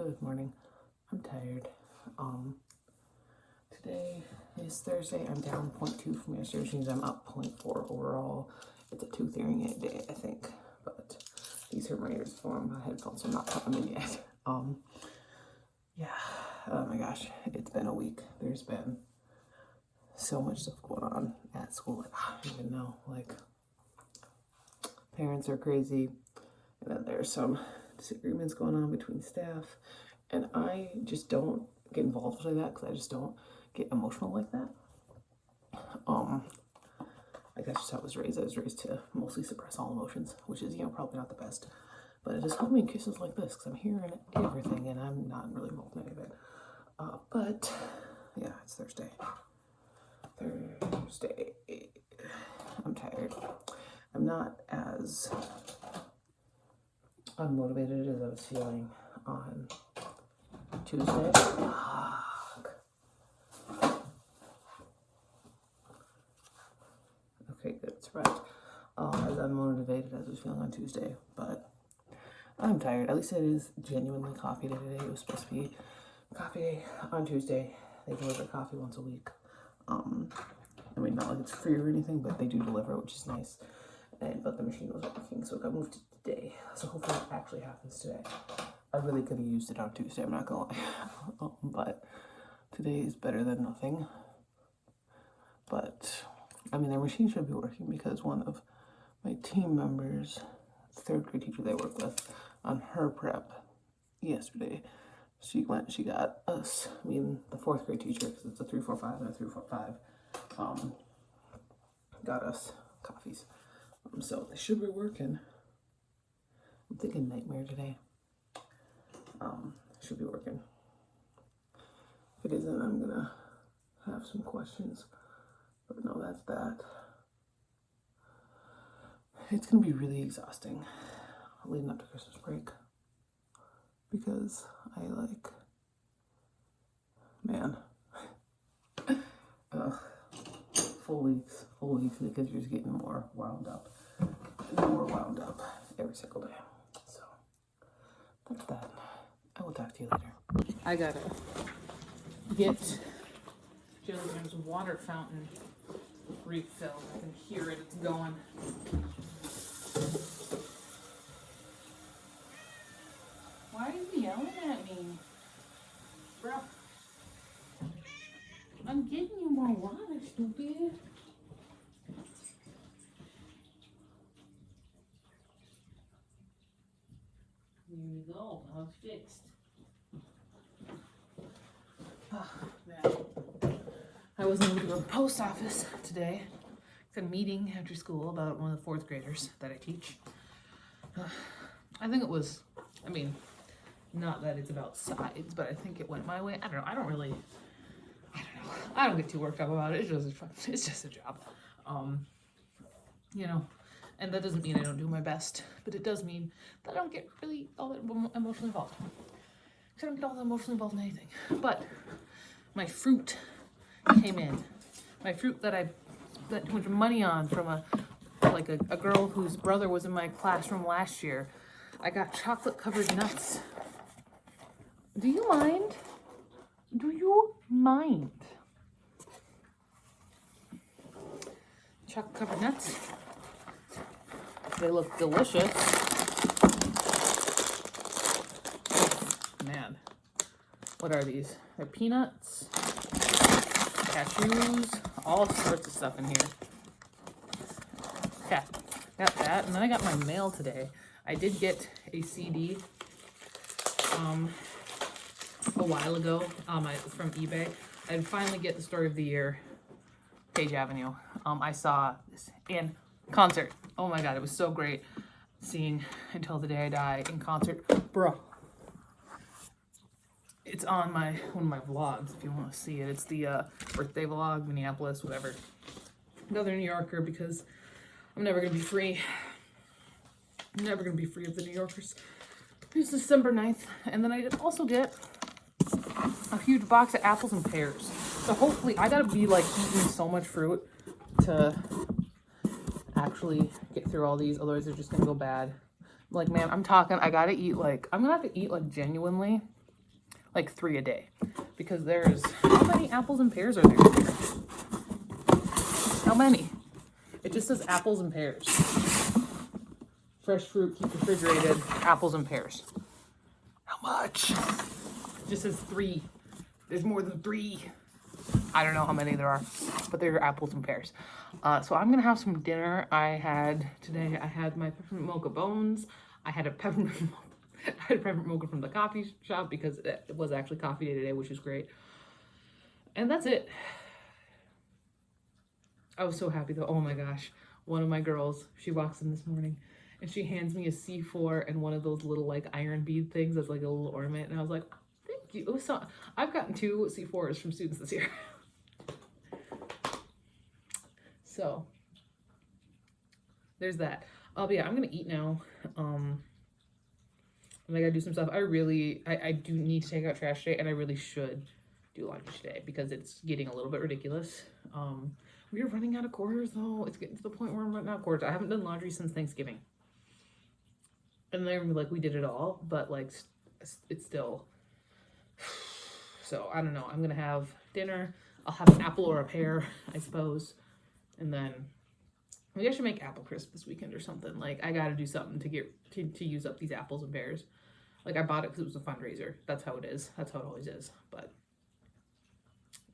Good morning. I'm tired. Today is Thursday. I'm down 0.2 from yesterday, which means I'm up 0.4 overall. It's a tooth hearing aid day, I think. But these are my ears for my headphones, so I'm not putting them in yet. Yeah. Oh my gosh, it's been a week. There's been so much stuff going on at school. Like, I don't even know. Like, parents are crazy, and then there's some disagreements going on between staff, and I just don't get involved like that because I just don't get emotional like that. Like that's just how I was raised. I was raised to mostly suppress all emotions, which is, probably not the best. But it has helped me in cases like this because I'm hearing everything and I'm not really involved in any of it. But yeah, it's Thursday. I'm tired. I'm not as unmotivated as I was feeling on Tuesday. Okay, good. It's right. As unmotivated as I was feeling on Tuesday, but I'm tired. At least it is genuinely coffee day today. It was supposed to be coffee day on Tuesday. They deliver coffee once a week. I mean, not like it's free or anything, but they do deliver, which is nice. But the machine was working, so it got moved to today. So hopefully it actually happens today. I really could have used it on Tuesday, I'm not gonna lie. But today is better than nothing. But, I mean, their machine should be working because one of my team members, the third grade teacher they work with, on her prep yesterday, she got us, the fourth grade teacher, because it's a 3, 4, 5 and a 3, 4, 5, got us coffees. So they should be working. I'm thinking nightmare today. Should be working. If it isn't, I'm gonna have some questions. But no, that's that. It's gonna be really exhausting leading up to Christmas break. Because I full weeks, and the kids are just getting more wound up every single day. So that's that. I will talk to you later. I gotta get Jillian's water fountain refilled. I can hear it, it's going. Why are you yelling at me? Bro. I'm getting you more water, stupid. Here we go. Now it's fixed. Oh, man. I wasn't able to go to the post office today. It's a meeting after school about one of the fourth graders that I teach. I think it was, not that it's about sides, but I think it went my way. I don't know. I don't get too worked up about it. It's just a job. And that doesn't mean I don't do my best, but it does mean that I don't get really all that emotionally involved. I don't get all that emotionally involved in anything. But my fruit came in. My fruit that I spent too much money on from a girl whose brother was in my classroom last year. I got chocolate covered nuts. Do you mind? Do you mind? Chocolate covered nuts. They look delicious. Man, what are these? They're peanuts, cashews, all sorts of stuff in here. Yeah, got that. And then I got my mail today. I did get a CD a while ago from eBay. I'd finally get The Story of the Year, Page Avenue. I saw this in concert. Oh my god, it was so great seeing Until the Day I Die in concert. Bro. It's on one of my vlogs if you want to see it. It's the birthday vlog, Minneapolis, whatever. Another New Yorker because I'm never going to be free. I'm never going to be free of the New Yorkers. It's December 9th. And then I did also get a huge box of apples and pears. So hopefully, I gotta be eating so much fruit to actually get through all these. Otherwise, they're just gonna go bad. Man, I'm talking, I gotta eat I'm gonna have to eat genuinely like 3 a day, because there's, how many apples and pears are there here? How many? It just says apples and pears. Fresh fruit, keep refrigerated, apples and pears. How much? It just says 3. There's more than 3. I don't know how many there are, but they're apples and pears. So I'm gonna have some dinner. Today I had my peppermint mocha bones. I had a peppermint mocha from the coffee shop because it was actually coffee day today, which is great. And that's it. I was so happy though. Oh my gosh. One of my girls, she walks in this morning and she hands me a C4 and one of those little like iron bead things as like a little ornament. And I was like, thank you. It was so, I've gotten 2 C4s from students this year. So there's that. But yeah, I'm gonna eat now. And I gotta do some stuff. I do need to take out trash today, and I really should do laundry today because it's getting a little bit ridiculous. We're running out of quarters though. It's getting to the point where I'm running out of quarters. I haven't done laundry since Thanksgiving. And then like we did it all, but like it's still, so I don't know. I'm gonna have dinner. I'll have an apple or a pear, I suppose. And then maybe I should make apple crisp this weekend or something. Like I gotta do something to use up these apples and pears. Like I bought it because it was a fundraiser. That's how it is. That's how it always is. But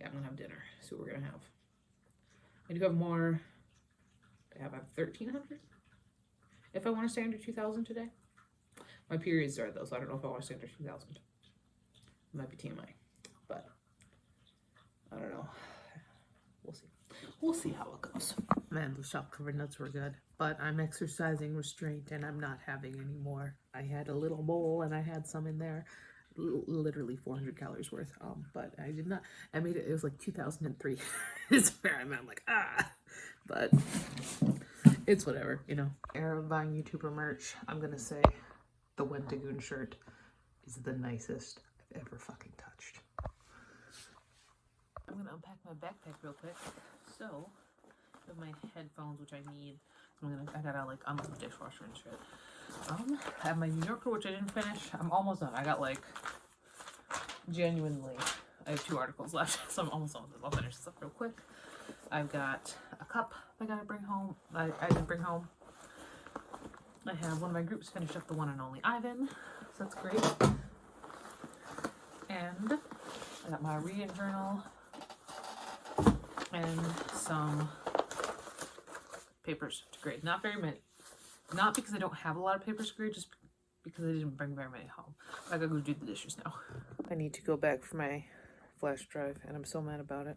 yeah, I'm gonna have dinner. See what we're gonna have. I do have more. I have 1,300. If I want to stay under 2,000 today. My periods start though, so I don't know if I want to stay under 2,000. It might be TMI, but I don't know. We'll see. We'll see how it goes. Man, the shop covered nuts were good, but I'm exercising restraint and I'm not having any more. I had a little bowl and I had some in there, literally 400 calories worth. But I did not. I made it. It was like 2003. Is where I'm at. I'm like but it's whatever, you know. Era of buying YouTuber merch. I'm gonna say the Wentagoon shirt is the nicest I've ever fucking touched. I'm gonna unpack my backpack real quick. So, I have my headphones, which I need. I gotta like unload the dishwasher and shit. I have my New Yorker, which I didn't finish. I'm almost done. I got like, genuinely, I have 2 articles left, so I'm almost done with this. I'll finish this up real quick. I've got a cup I gotta bring home. I didn't bring home. I have one of my groups finished up the one and only Ivan, so that's great. And I got my reading journal and some papers to grade. Not very many. Not because I don't have a lot of papers to grade, just because I didn't bring very many home. I gotta go do the dishes now. I need to go back for my flash drive, and I'm so mad about it.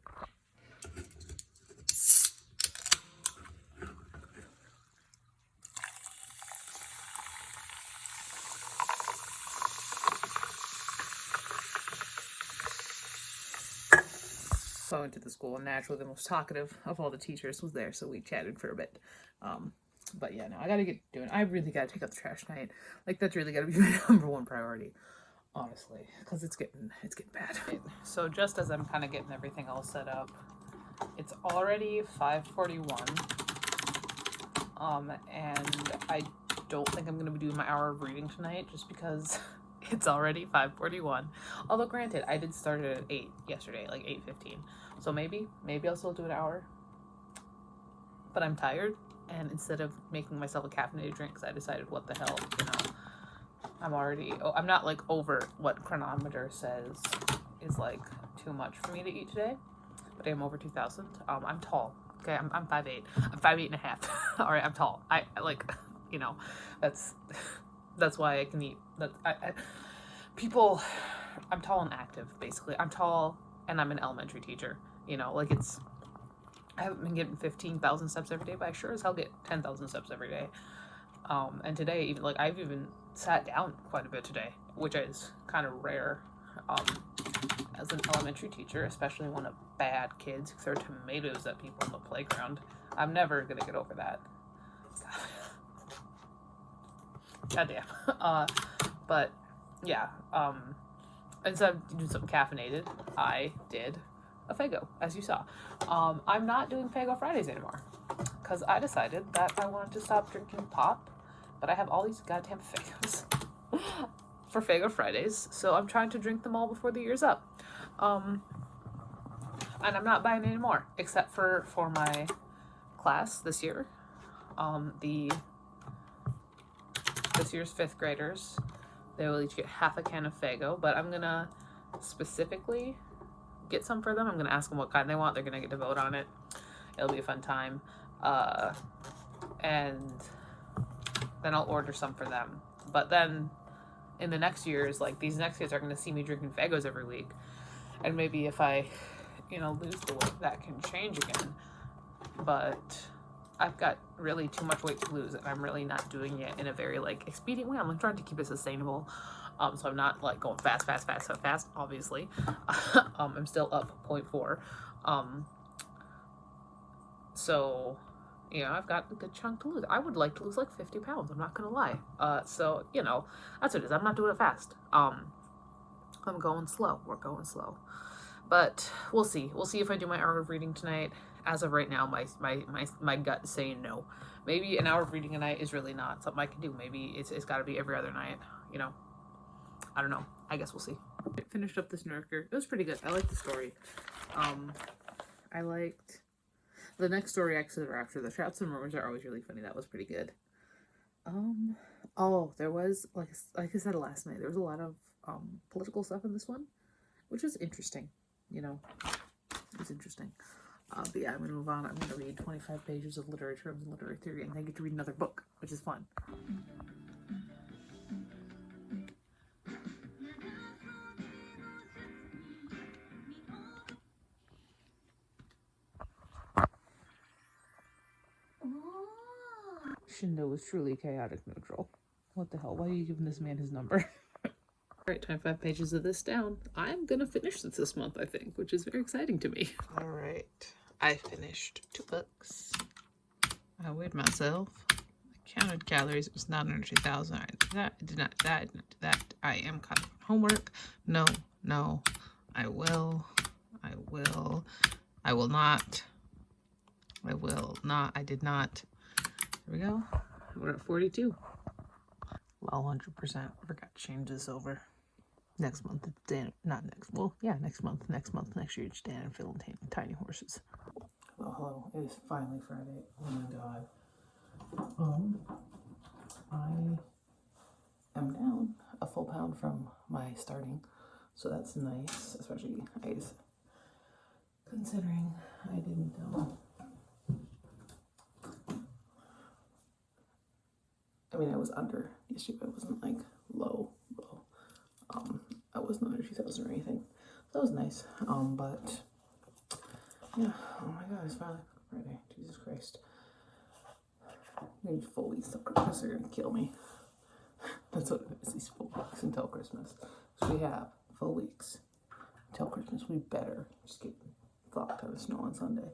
So I went to the school, and naturally the most talkative of all the teachers was there, so we chatted for a bit. But yeah, no, I gotta get doing. I really gotta take out the trash tonight. Like that's really gotta be my #1 priority, honestly, because it's getting bad. So just as I'm kind of getting everything all set up, it's already 5:41. And I don't think I'm gonna be doing my hour of reading tonight, just because it's already 5:41. Although granted, I did start it at 8 yesterday, like 8:15. So maybe I'll still do an hour. But I'm tired, and instead of making myself a caffeinated drink, because I decided what the hell, you know, I'm not like over what chronometer says is like too much for me to eat today, but I am over 2,000. I'm tall. Okay, I'm 5'8". I'm 5'8 and a half. All right, I'm tall. I like, you know, that's why I can eat. I'm tall and active, basically. I'm tall and I'm an elementary teacher. You know, like I haven't been getting 15,000 steps every day, but I sure as hell get 10,000 steps every day. And today, even like I've even sat down quite a bit today, which is kind of rare. As an elementary teacher, especially when a bad kids throw tomatoes at people on the playground. I'm never gonna get over that. Goddamn. But yeah, instead of doing something caffeinated, I did a Faygo, as you saw. I'm not doing Faygo Fridays anymore, because I decided that I wanted to stop drinking pop, but I have all these goddamn Faygos. for Faygo Fridays, so I'm trying to drink them all before the year's up. And I'm not buying any more, except for my class this year. This year's 5th graders, they will each get half a can of Faygo, but I'm gonna specifically get some for them. I'm gonna ask them what kind they want. They're gonna get to vote on it. It'll be a fun time. And then I'll order some for them. But then in the next years, like these next kids are gonna see me drinking Faygos every week. And maybe if I, lose the weight, that can change again. But I've got really too much weight to lose, and I'm really not doing it in a very like expedient way. I'm like trying to keep it sustainable. So I'm not like going fast, obviously. I'm still up 0.4. So, I've got a good chunk to lose. I would like to lose like 50 pounds, I'm not gonna lie. So, that's what it is. I'm not doing it fast. I'm going slow. We're going slow. But we'll see. We'll see if I do my hour of reading tonight. As of right now, my gut is saying no. Maybe an hour of reading a night is really not something I can do. Maybe it's got to be every other night, I don't know. I guess we'll see. I finished up this Nurker. It was pretty good. I liked the story. I liked the next story after the Shouts and Rumors are always really funny. That was pretty good. Oh, there was like I said last night, there was a lot of political stuff in this one, which was interesting. It was interesting. But yeah, I'm gonna move on. I'm gonna read 25 pages of literature and literary theory, and then I get to read another book, which is fun. Shindo was truly chaotic neutral. What the hell? Why are you giving this man his number? Alright, 25 pages of this down. I'm gonna finish this month, I think, which is very exciting to me. Alright, I finished 2 books. I weighed myself. I counted calories. It was not under 2,000. I did not do that. I am caught up on homework. No. I will not. I did not. There we go. We're at 42. Well, 100%. I forgot to change this over. Next month, it's Dan. Not next. Well, yeah, next month. Next year, it's Dan and Phil and Tiny Horses. Well, hello. It is finally Friday. Oh my god. I am down a full pound from my starting, so that's nice. Especially, considering I didn't. I was under yesterday, but it wasn't like low. I wasn't under 2,000 or anything. So that was nice. But yeah, oh my god, it's finally Friday. Jesus Christ. I need full weeks till Christmas. They're gonna kill me. That's what it is, these full weeks until Christmas. So we have full weeks until Christmas. We better just get fucked out of snow on Sunday.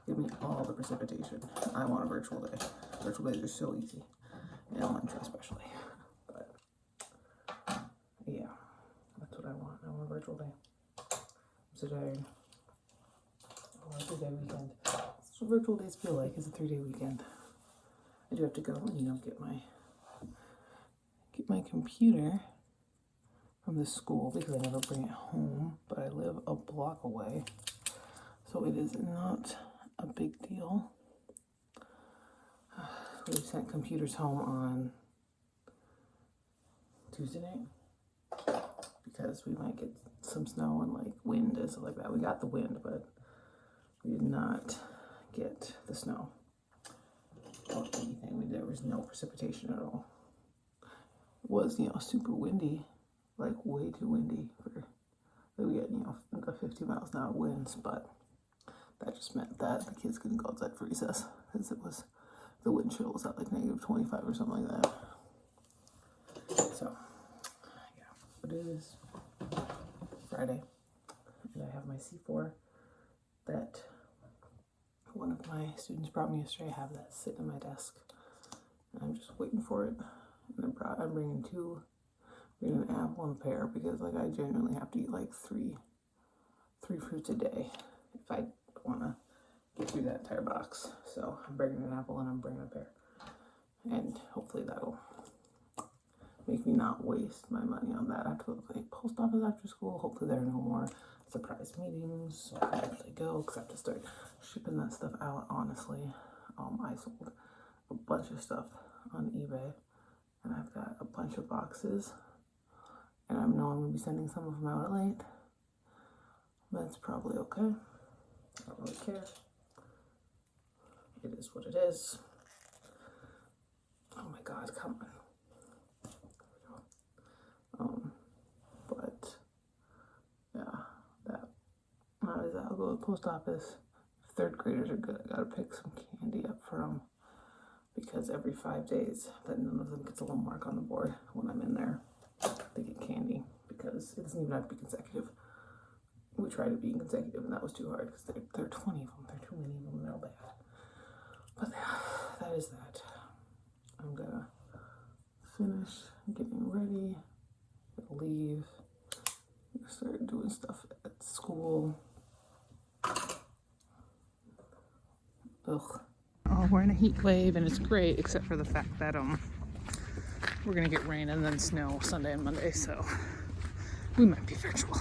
Give me all the precipitation. I want a virtual day. Virtual days are so easy. In elementary especially. But yeah, that's what I want. I want a virtual day. I'm so tired. I want a 3-day weekend. That's what virtual days feel like, is a 3-day weekend. I do have to go and get my computer from the school because I never bring it home, but I live a block away, so it is not a big deal. We sent computers home on Tuesday night because we might get some snow and like wind and stuff like that. We got the wind, but we did not get the snow or anything. There was no precipitation at all. It was, super windy, like way too windy for, we get, the 50 miles an hour winds, but that just meant that the kids couldn't go outside for recess because the wind chill was at like -25 or something like that. So, yeah, but it is Friday, and I have my C4 that one of my students brought me yesterday. I have that sitting on my desk, and I'm just waiting for it. And I'm bringing an apple and a pear because I genuinely have to eat like three fruits a day if I want to get through that entire box. So I'm bringing an apple and I'm bringing a pear, and hopefully that'll make me not waste my money on that. I have to go to the post office after school. Hopefully there are no more surprise meetings, so I can actually go, because I have to start shipping that stuff out. Honestly, I sold a bunch of stuff on eBay, and I've got a bunch of boxes, and I know I'm going to be sending some of them out late. That's probably okay. I don't really care. It is what it is. Oh my God, come on. But yeah, how is that? I'll go to the post office. If third graders are good, I gotta pick some candy up for them, because every 5 days, that none of them gets a little mark on the board when I'm in there. They get candy, because it doesn't even have to be consecutive. We tried to be consecutive, and that was too hard, because there are 20 of them. There are too many of them, and they're all bad. But yeah, that is that. I'm gonna finish getting ready, leave, start doing stuff at school. Ugh. Oh, we're in a heat wave, and it's great, except for the fact that we're gonna get rain and then snow Sunday and Monday, so we might be virtual.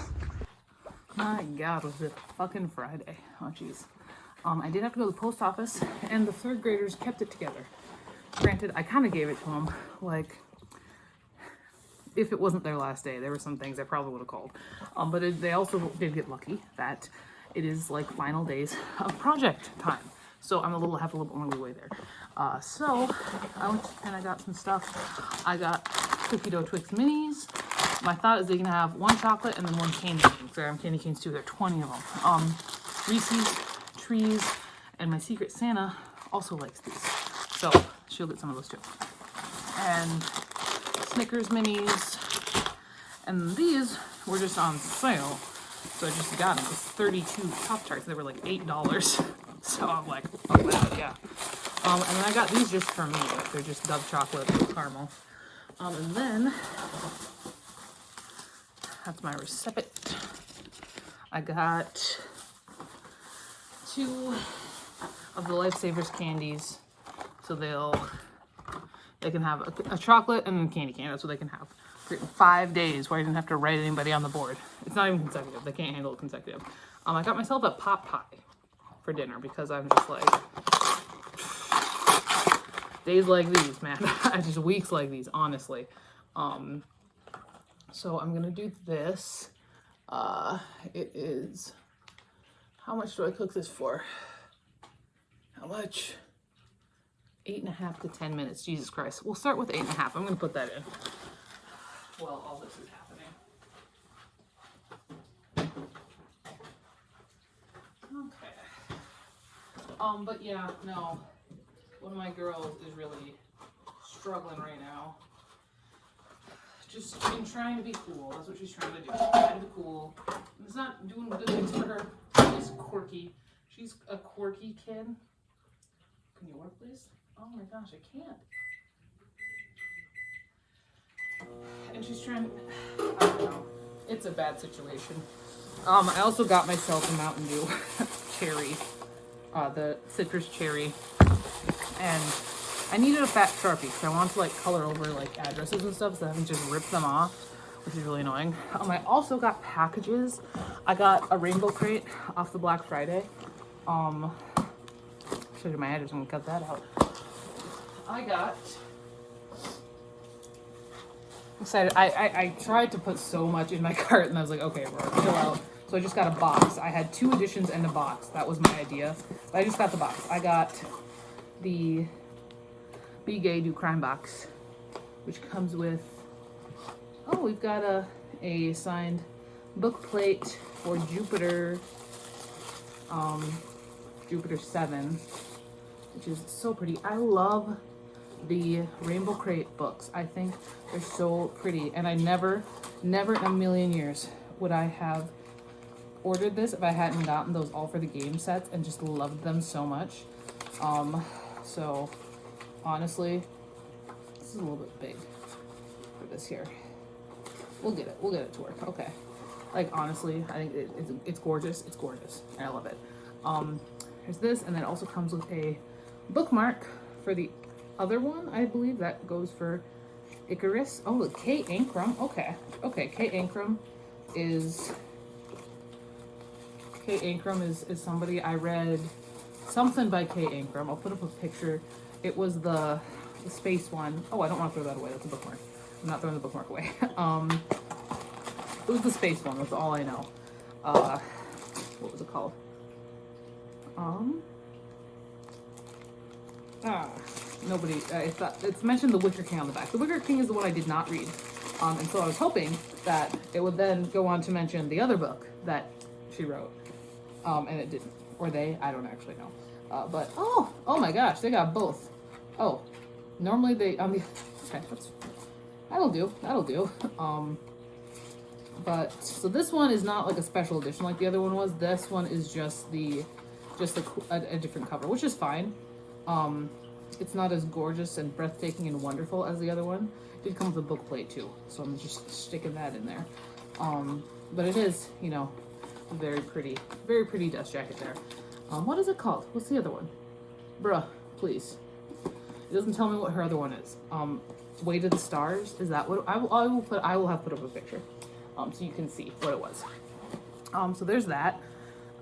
My God, was it fucking Friday? Oh jeez. I did have to go to the post office, and the third graders kept it together. Granted, I kind of gave it to them, like, if it wasn't their last day. There were some things I probably would have called. But they also did get lucky that it is like final days of project time. So I'm have a little bit more leeway there. So I went and I got some stuff. I got cookie dough Twix minis. My thought is they can have one chocolate and then one candy cane. So I'm candy canes too. There are 20 of them. Reese's Trees, and my Secret Santa also likes these. So she'll get some of those too. And Snickers minis, and these were just on sale, so I just got them. It's 32 Pop-Tarts. They were like $8, so I'm like, oh wow, yeah. And then I got these just for me. They're just Dove chocolate with caramel. And then that's my receipt. I got 2 of the Lifesavers candies, so they can have a chocolate and a candy cane. That's what they can have for 5 days, where I didn't have to write anybody on the board. It's not even consecutive. They can't handle it consecutive. I got myself a pot pie for dinner, because I'm just like, days like these, man. Just weeks like these, honestly. So I'm gonna do this. It is, how much do I cook this for? How much? 8.5 to 10 minutes. Jesus Christ. We'll start with 8.5. I'm gonna put that in while all this is happening. Okay. But yeah, no. One of my girls is really struggling right now. Just been trying to be cool. That's what she's trying to do. Trying to be cool. It's not doing good things for her. She's quirky. She's a quirky kid. Can you work, please? Oh my gosh, I can't. And she's trying, I don't know. It's a bad situation. I also got myself a Mountain Dew cherry, the citrus cherry, and I needed a fat Sharpie because I want to like color over like addresses and stuff, so I haven't just ripped them off, which is really annoying. I also got packages. I got a rainbow crate off the Black Friday. Show you my address. I'm gonna cut that out. I got excited. I tried to put so much in my cart, and I was like, okay, bro, chill out. So I just got a box. I had 2 editions and a box. That was my idea. But I just got the box. I got the Be Gay Do Crime box, which comes with, oh, we've got a signed book plate for Jupiter, Jupiter 7, which is so pretty. I love the Rainbow Crate books. I think they're so pretty, and I never in a million years would I have ordered this if I hadn't gotten those all for the game sets and just loved them so much. So honestly, this is a little bit big for this here. We'll get it to work. Okay. Like, honestly, I think it's gorgeous. It's gorgeous. I love it. There's this, and then it also comes with a bookmark for the other one. I believe that goes for Icarus. Oh, Kay Ancrum. Okay. Okay, Kay Ancrum is somebody I read something by Kay Ancrum. I'll put up a picture. It was the space one. Oh, I don't want to throw that away. That's a bookmark. I'm not throwing the bookmark away. It was the space one. That's all I know. What was it called? Nobody. It's mentioned The Wicker King on the back. The Wicker King is the one I did not read, and so I was hoping that it would then go on to mention the other book that she wrote, and it didn't. Or they. I don't actually know. But oh my gosh, they got both. Oh, normally they okay. That'll do. But so this one is not like a special edition like the other one was. This one is just a different cover, which is fine. It's not as gorgeous and breathtaking and wonderful as the other one. It did come with a book plate too, so I'm just sticking that in there. But it is, you know, a very pretty dust jacket there. What is it called? What's the other one? Bruh, please. It doesn't tell me what her other one is. Way to the Stars. Is that what I will have put up a picture, so you can see what it was. So there's that.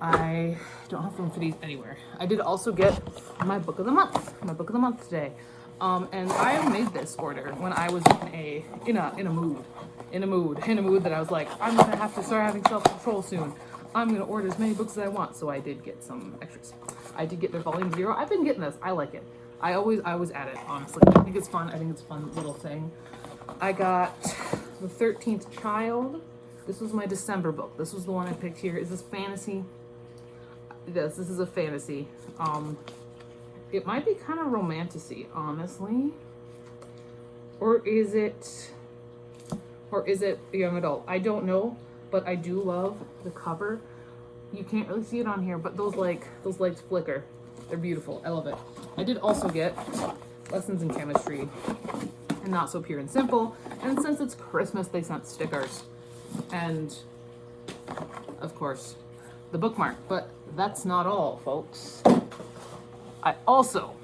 I don't have room for these anywhere. I did also get my book of the month today. And I made this order when I was in a mood that I was like, I'm gonna have to start having self-control soon. I'm gonna order as many books as I want. So I did get some extras. I did get their volume 0. I've been getting this. I like it. I always add it, honestly. I think it's fun. I think it's a fun little thing. I got The 13th Child. This was my December book. This was the one I picked here. Is this fantasy? Yes, this is a fantasy. It might be kind of romantic-y, honestly. Or is it a young adult? I don't know, but I do love the cover. You can't really see it on here, but those legs flicker. They're beautiful. I love it. I did also get Lessons in Chemistry and Not So Pure and Simple. And since it's Christmas, they sent stickers. And, of course, the bookmark. But that's not all, folks. I also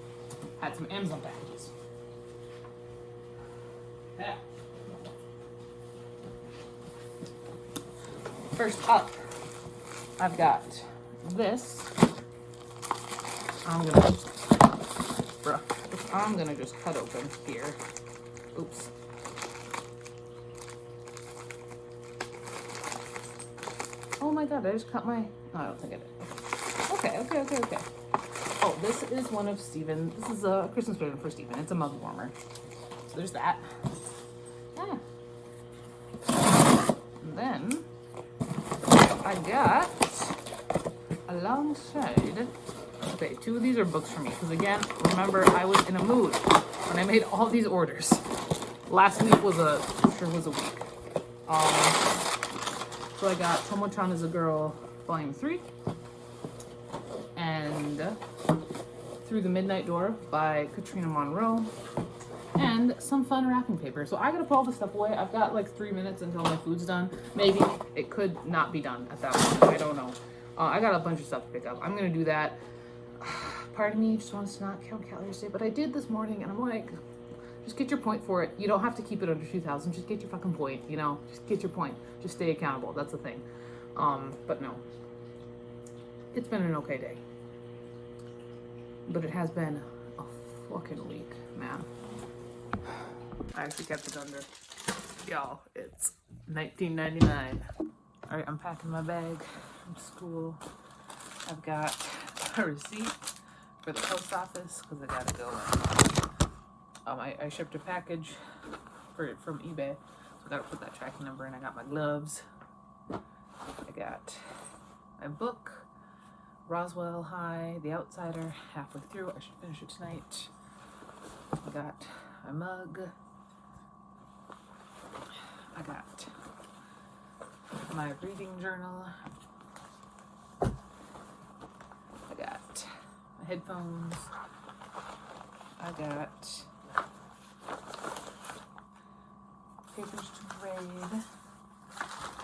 had some Amazon packages. Yeah. First up, I've got this. I'm gonna just cut open here. Oops. Oh my god, I just cut my... No, I don't think I did. Okay. Oh, this is one of Steven. This is a Christmas present for Steven. It's a mug warmer. So there's that. Yeah. And then I got alongside... Okay, 2 of these are books for me. Because again, remember, I was in a mood when I made all these orders. Last week was a week. So I got Tomo-chan is a Girl, Volume 3. And Through the Midnight Door by Katrina Monroe. And some fun wrapping paper. So I gotta put all this stuff away. I've got like 3 minutes until my food's done. Maybe it could not be done at that point. I don't know. I got a bunch of stuff to pick up. I'm gonna do that. Part of me just wants to not count calories today, but I did this morning, and I'm like, just get your point for it. You don't have to keep it under 2,000. Just get your fucking point, you know? Just get your point. Just stay accountable. That's the thing. But no. It's been an okay day. But it has been a fucking week, man. I actually kept it under. Y'all, it's $19.99. Alright, I'm packing my bag from school. I've got a receipt for the post office because I gotta go. I shipped a package from eBay, so I gotta put that tracking number in. I got my gloves. I got my book, Roswell High, The Outsider, halfway through. I should finish it tonight. I got my mug. I got my reading journal. I got my headphones. I got papers to grade.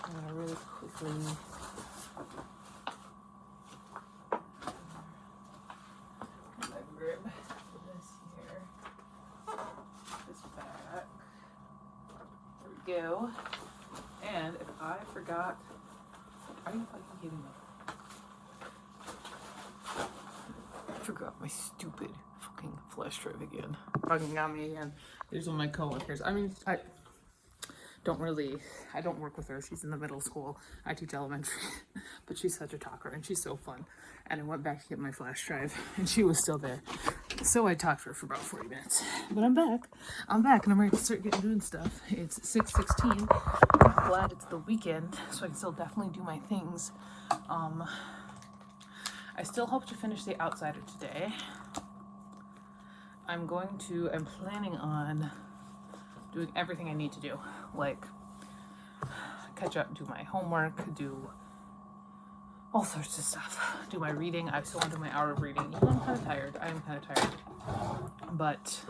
I'm gonna really quickly my grip for this here. This back. video. And if I forgot, are you fucking kidding me? I forgot my stupid fucking flash drive again. Fucking got me again. There's one of my coworkers. I mean, I don't work with her. She's in the middle school. I teach elementary, but she's such a talker and she's so fun. And I went back to get my flash drive and she was still there. So I talked to her for about 40 minutes, but I'm back and I'm ready to start doing stuff. It's 6:16. I'm glad it's the weekend, so I can still definitely do my things. I still hope to finish The Outsider today. I'm planning on doing everything I need to do, like catch up, do my homework, do all sorts of stuff, do my reading. I still want to do my hour of reading. Even though I'm kind of tired. I am kind of tired, but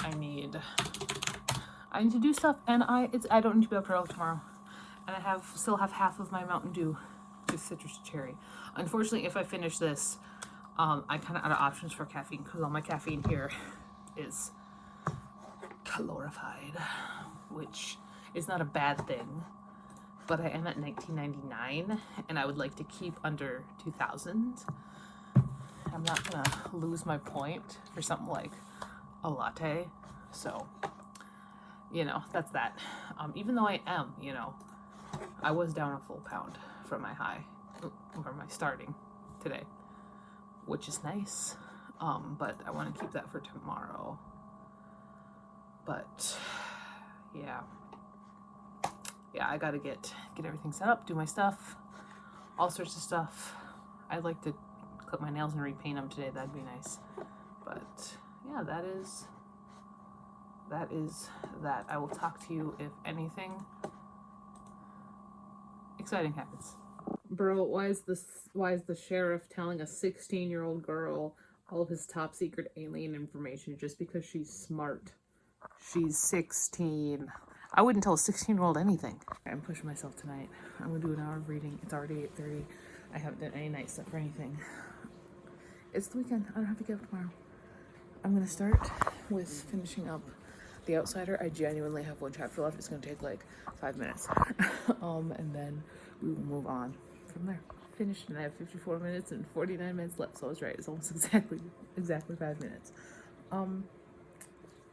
I need to do stuff, and I don't need to be up early tomorrow, and I still have half of my Mountain Dew with citrus cherry. Unfortunately, if I finish this, I kind of out of options for caffeine because all my caffeine here is calorified, which is not a bad thing, but I am at 1999 and I would like to keep under 2000. I'm not gonna lose my point for something like a latte, so that's that. Even though I am, I was down a full pound from my high, from my starting today, which is nice, but I want to keep that for tomorrow. But yeah, I gotta get everything set up, do my stuff, all sorts of stuff. I'd like to clip my nails and repaint them today. That'd be nice. But yeah, that is that. I will talk to you if anything exciting happens. Bro, why is the sheriff telling a 16-year-old girl all of his top secret alien information just because she's smart? She's 16. I wouldn't tell a 16-year-old anything. I'm pushing myself tonight. I'm gonna do an hour of reading. It's already 8:30. I haven't done any night stuff or anything. It's the weekend. I don't have to get up tomorrow. I'm gonna start with finishing up The Outsider. I genuinely have one chapter left. It's gonna take like 5 minutes. And then we will move on from there. Finished, and I have 54 minutes and 49 minutes left, so I was right. It's almost exactly 5 minutes.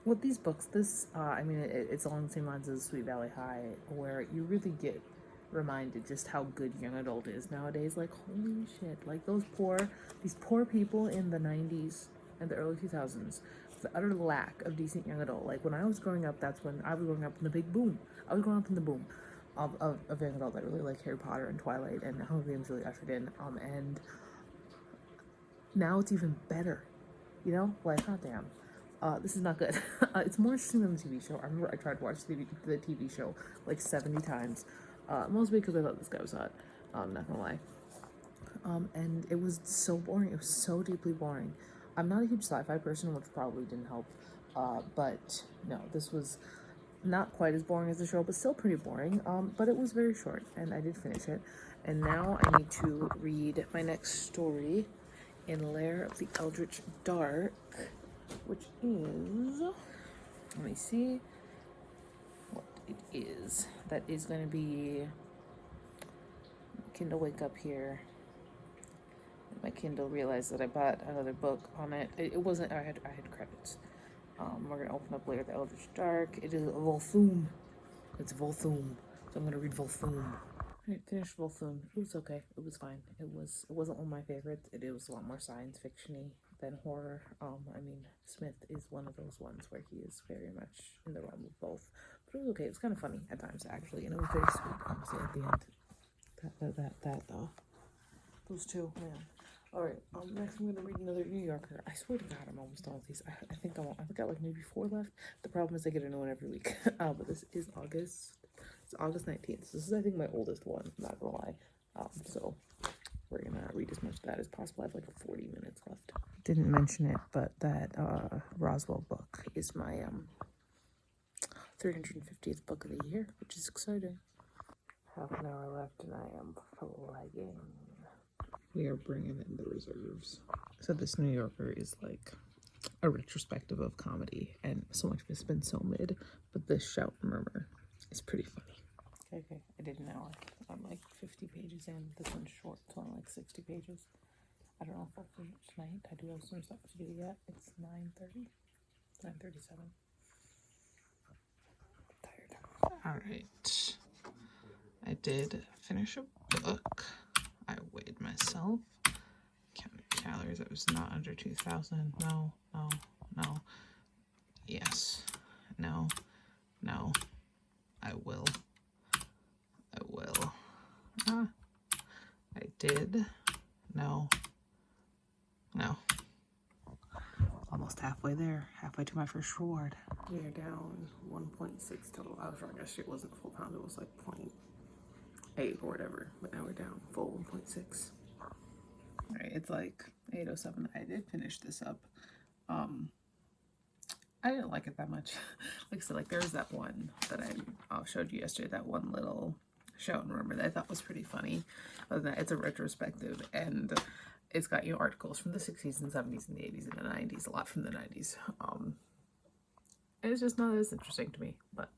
With these books, it's along the same lines as Sweet Valley High, where you really get reminded just how good young adult is nowadays. Like, holy shit, like these poor people in the 90s and the early 2000s, the utter lack of decent young adult. Like, when I was growing up, that's when I was growing up in the big boom. I was growing up in the boom of young adult that really like Harry Potter and Twilight, and Hunger Games really ushered in. And now it's even better, like, goddamn. This is not good. It's more interesting than the TV show. I remember I tried to watch the TV show like 70 times, mostly because I thought this guy was hot. I'm not gonna lie. And it was so boring. It was so deeply boring. I'm not a huge sci-fi person, which probably didn't help. But no, this was not quite as boring as the show, but still pretty boring. But it was very short, and I did finish it. And now I need to read my next story, In Lair of the Eldritch Dark, which is, let me see what it is. That is going to be Kindle Wake Up here. My Kindle realized that I bought another book on it. It wasn't, I had credits. We're going to open up Lair of the Eldritch Dark. It is Volthoom. It's Volthoom. So I'm going to read Volthoom. I finished Volthoom. It was okay. It was fine. It wasn't one of my favorites. It was a lot more science fiction-y than horror. Smith is one of those ones where he is very much in the realm of both. But it was okay. It was kind of funny at times, actually, and it was very sweet, honestly, at the end. Those two, man. All right. Next I'm gonna read another New Yorker. I swear to God, I'm almost done with these. I think I got like maybe 4 left. The problem is I get a new one every week. But this is August. It's August 19th. This is, I think, my oldest one. I'm not gonna lie. So we're gonna read as much of that as possible. I have like 40 minutes left. Didn't mention it, but that Roswell book is my 350th book of the year, which is exciting. Half an hour left, and I am flagging. We are bringing in the reserves. So this New Yorker is like a retrospective of comedy, and so much of it's been so mid, but this Shout and Murmur is pretty funny. Okay, I did an hour. I'm like 50 pages in. This one's short, it's only like 60 pages. I don't know if I'll finish tonight. I do have some stuff to do yet. It's 9:30, 9:37. Tired. All right. I did finish a book. I weighed myself, counted calories. It was not under 2,000. No, no, no. Yes. No, no. I will. I will. Ah. I did. No. No. Almost halfway there. Halfway to my first reward. We are down 1.6 total. I was wrong. Yesterday it wasn't a full pound. It was like 0.8 or whatever. But now we're down full 1.6. Alright, it's like 8:07. I did finish this up. I didn't like it that much. Like I said, like there's that one that I showed you yesterday, that one little show and rumor that I thought was pretty funny. Other than that, it's a retrospective, and it's got, you know, articles from the 60s and 70s and the 80s and the 90s, a lot from the 90s. It's just not as interesting to me, but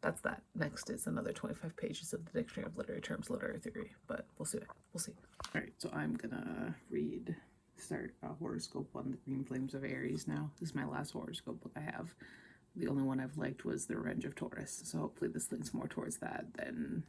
that's that. Next is another 25 pages of the Dictionary of Literary Terms, Literary Theory, but we'll see. We'll see. All right, so I'm gonna start a horoscope on the Green Flames of Aries now. This is my last horoscope book I have. The only one I've liked was The Revenge of Taurus, so hopefully this links more towards that than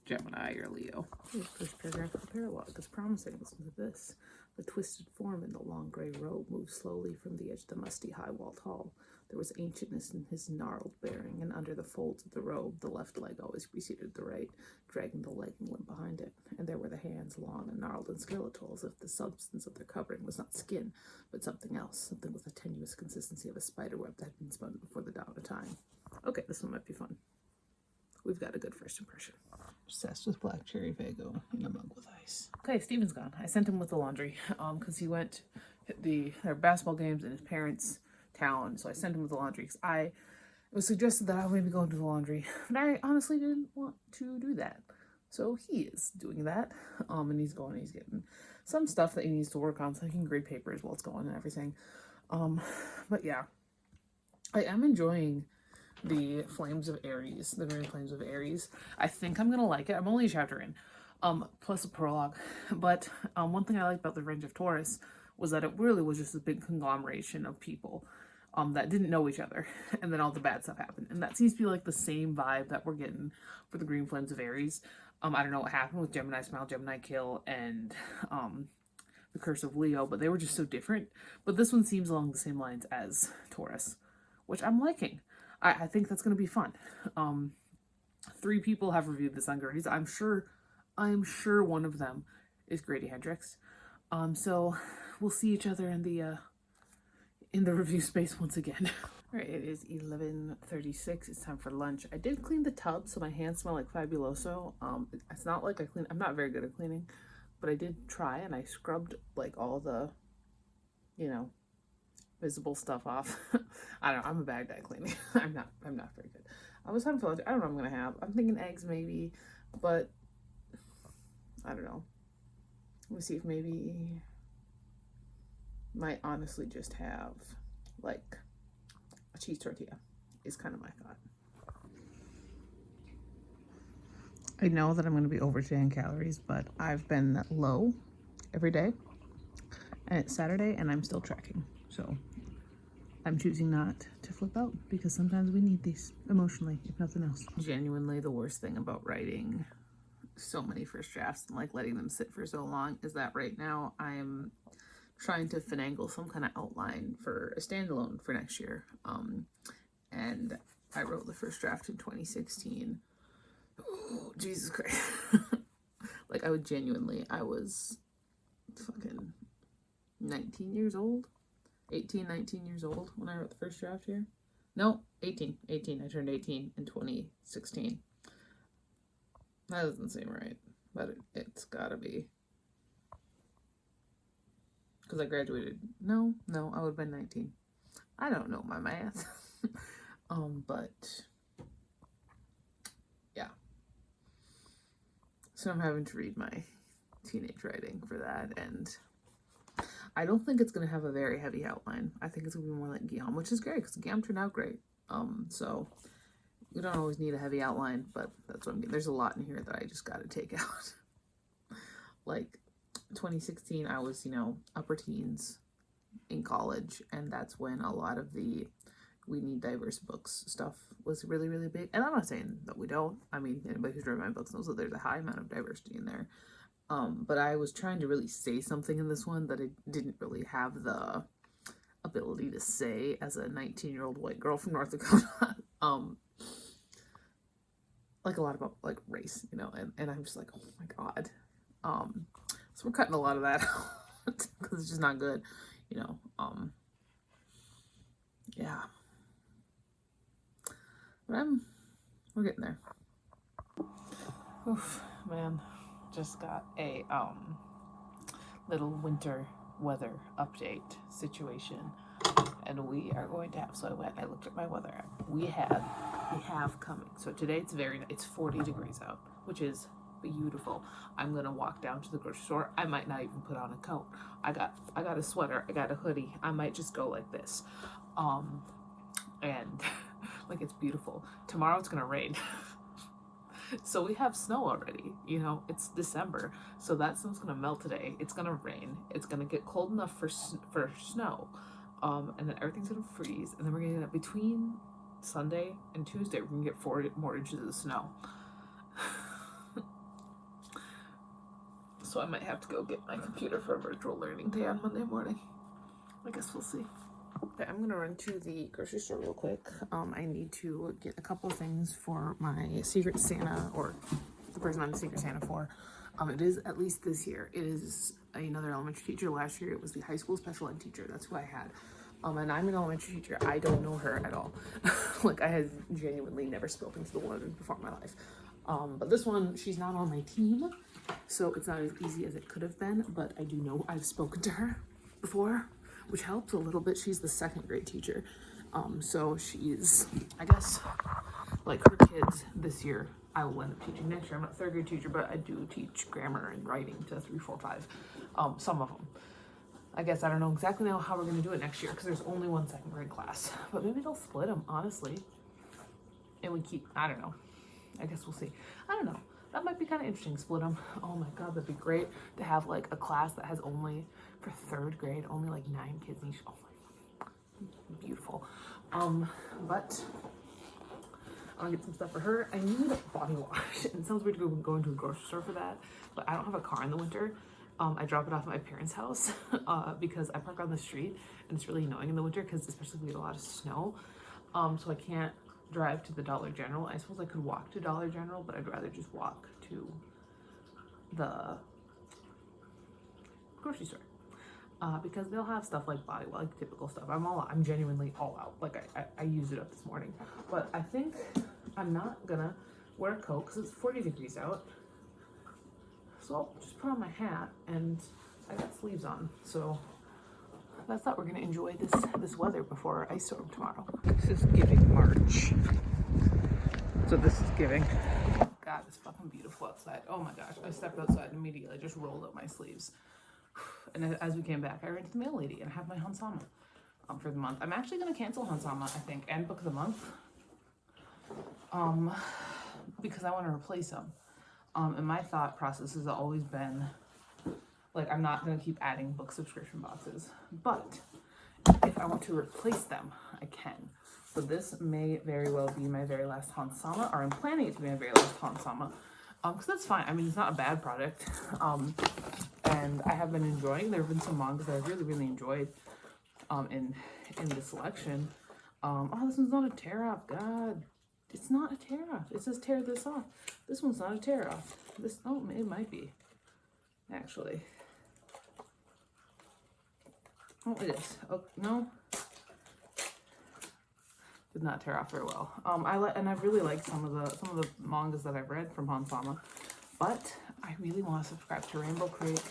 Gemini or Leo. The first paragraph of the paralogue is promising. Listen to this. The twisted form in the long gray robe moved slowly from the edge of the musty high-walled hall. There was ancientness in his gnarled bearing, and under the folds of the robe, the left leg always preceded the right, dragging the legging limp behind it. And there were the hands, long and gnarled and skeletal, as if the substance of their covering was not skin, but something else, something with the tenuous consistency of a spider web that had been spun before the dawn of time. Okay, this one might be fun. We've got a good first impression. Obsessed with Black Cherry Fago in a mug with ice. Okay, Steven's gone. I sent him with the laundry because he went to their basketball games in his parents' town. So I sent him with the laundry because it was suggested that I maybe go into the laundry, but I honestly didn't want to do that. So he is doing that, and he's getting some stuff that he needs to work on so he can grade papers while it's going and everything. But yeah, I am enjoying the Flames of Aries, the Green Flames of Aries. I think I'm gonna like it. I'm only a chapter in, plus a prologue. But one thing I liked about the Revenge of Taurus was that it really was just a big conglomeration of people that didn't know each other, and then all the bad stuff happened. And that seems to be like the same vibe that we're getting for the Green Flames of Aries. I don't know what happened with Gemini Smile, Gemini Kill, and the Curse of Leo, but they were just so different. But this one seems along the same lines as Taurus, which I'm liking. I think that's going to be fun. 3 people have reviewed this on Gertie's. I'm sure one of them is Grady Hendrix. So we'll see each other in the review space once again. All right, it is 11:36. It's time for lunch. I did clean the tub, so my hands smell like Fabuloso. It's not like I'm not very good at cleaning, but I did try, and I scrubbed like all the, visible stuff off. I don't know. I'm a bad guy cleaning. I'm not very good. I was having fun. I don't know what I'm gonna have. I'm thinking eggs maybe, but I don't know. Let me see if maybe might honestly just have like a cheese tortilla is kind of my thought. I know that I'm going to be over today in calories, but I've been low every day, and it's Saturday and I'm still tracking. So I'm choosing not to flip out because sometimes we need these emotionally, if nothing else. Genuinely, the worst thing about writing so many first drafts and like letting them sit for so long is that right now I'm trying to finagle some kind of outline for a standalone for next year. And I wrote the first draft in 2016. Oh, Jesus Christ. Like I was fucking 19 years old. 18, 19 years old when I wrote the first draft here. No, 18. I turned 18 in 2016. That doesn't seem right, but it's gotta be. Because I graduated. No, I would have been 19. I don't know my math. But yeah. So I'm having to read my teenage writing for that, and I don't think it's going to have a very heavy outline. I think it's going to be more like Guillaume, which is great because Guillaume turned out great. So we don't always need a heavy outline, but that's what I mean. There's a lot in here that I just got to take out. Like 2016, I was, upper teens in college, and that's when a lot of the we need diverse books stuff was really, really big. And I'm not saying that we don't. I mean, anybody who's read my books knows that there's a high amount of diversity in there. But I was trying to really say something in this one that I didn't really have the ability to say as a 19-year-old white girl from North Dakota. Like a lot about like race, and I'm just like, oh my God. So we're cutting a lot of that out because it's just not good, yeah. But we're getting there. Oof, man. Just got a little winter weather update situation, and we are going to have, so I looked at my weather app. We have coming, so today it's 40 degrees out, which is beautiful. I'm gonna walk down to the grocery store. I might not even put on a coat. I got a sweater, I got a hoodie. I might just go like this, and like, it's beautiful. Tomorrow it's gonna rain. So we have snow already, it's December, so that snow's gonna melt today. It's gonna rain. It's gonna get cold enough for snow, and then everything's gonna freeze, and then we're gonna get between Sunday and Tuesday, we're gonna get 4 more inches of snow. So I might have to go get my computer for a virtual learning day on Monday morning. I guess we'll see. Okay, I'm gonna run to the grocery store real quick. I need to get a couple of things for my Secret Santa, or the person I'm the Secret Santa for. It is, at least this year, it is another elementary teacher. Last year it was the high school special ed teacher. That's who I had. And I'm an elementary teacher. I don't know her at all. Like, I have genuinely never spoken to the woman before in my life. But this one, she's not on my team, so it's not as easy as it could have been, but I do know I've spoken to her before, which helps a little bit. She's the 2nd grade teacher. So she's, I guess, like, her kids this year, I will end up teaching next year. I'm not a 3rd grade teacher, but I do teach grammar and writing to 3, 4, 5, some of them. I guess I don't know exactly now how we're going to do it next year, because there's only 1 2nd grade class, but maybe they'll split them, honestly. And we keep, I don't know. I guess we'll see. I don't know. That might be kind of interesting, split them. Oh my God, that'd be great to have like a class that has only, for 3rd grade, only like 9 kids each. Oh my God, beautiful. But I'll get some stuff for her. I need a body wash. And it sounds weird to go into a grocery store for that, but I don't have a car in the winter. I drop it off at my parents' house because I park on the street, and it's really annoying in the winter because especially if we get a lot of snow. So I can't drive to the Dollar General. I suppose I could walk to Dollar General, but I'd rather just walk to the grocery store because they'll have stuff like body, like typical stuff. I'm genuinely all out. Like, I used it up this morning, but I think I'm not gonna wear a coat because it's 40 degrees out. So I'll just put on my hat, and I got sleeves on. So that's that. We're gonna enjoy this weather before ice storm tomorrow. This is giving March. So this is giving. God, it's fucking beautiful outside. Oh my gosh, I stepped outside and immediately I just rolled up my sleeves. And as we came back, I ran to the mail lady and have my Hansama for the month. I'm actually gonna cancel Hansama, I think, and book of the month. Because I want to replace them. And my thought process has always been, like, I'm not going to keep adding book subscription boxes, but if I want to replace them, I can. So this may very well be my very last Hansama, or I'm planning it to be my very last Hansama, because that's fine. I mean, it's not a bad product, and I have been enjoying. There have been some mangas that I've really, really enjoyed in the selection. Oh, this one's not a tear off. God. It's not a tear off. It says tear this off. This one's not a tear off. Oh, it might be, actually. Oh, it is. Oh, no. Did not tear off very well. I really like some of the mangas that I've read from Hansama, but I really want to subscribe to Rainbow Creek.